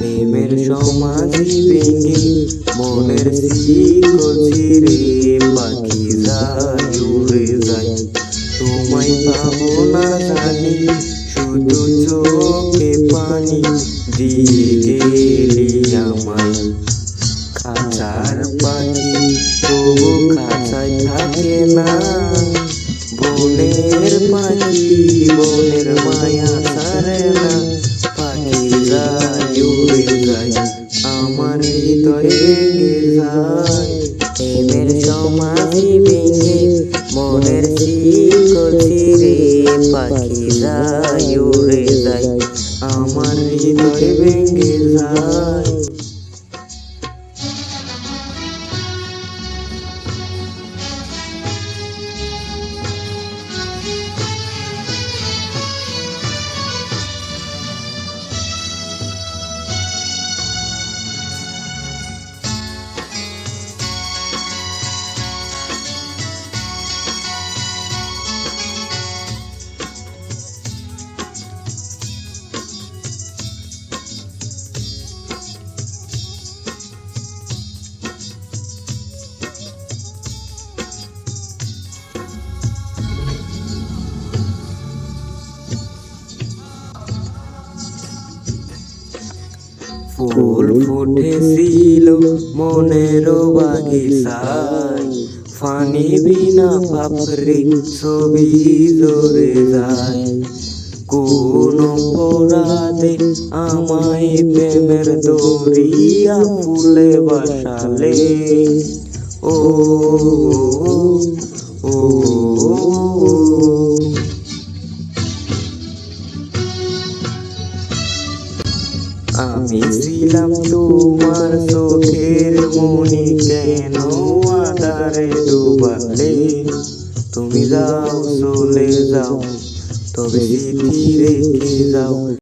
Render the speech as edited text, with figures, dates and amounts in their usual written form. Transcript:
প্রেমের সমাধি ভেঙে মনের শিকল ছিঁড়ে পাখি যায় উড়ে যায়। তোমায় পাবো না জানি, শুধু চোখে পানি দিয়ে গেলি আমায়। খাঁচার পাখি তবু খাঁচায় থাকে না, বনের পাখি বনের মায়া ছাড়ে না। পাখি যায় উড়ে যায়, আমার হৃদয় ভেঙে যায়। প্রেমের সমাধি ভেঙে মনের শিকল ছিঁড়ে পাখি যায় উড়ে যায়, আমার হৃদয় ভেঙে যায়। ফুল ফুটেছিল মনের বাগিচায়, ফানি বিনা পাপড়ি ছবি জোরে যায়। কোন অপরাধে আমায় প্রেমের দরিয়া ফুলে বাসালে, ও ও আমি ছিলাম তোমার চোখের মনি, কেন আধারে ডুবালে? তুমি যাও চলে যাও, তবে স্মৃতি রেখে যাও।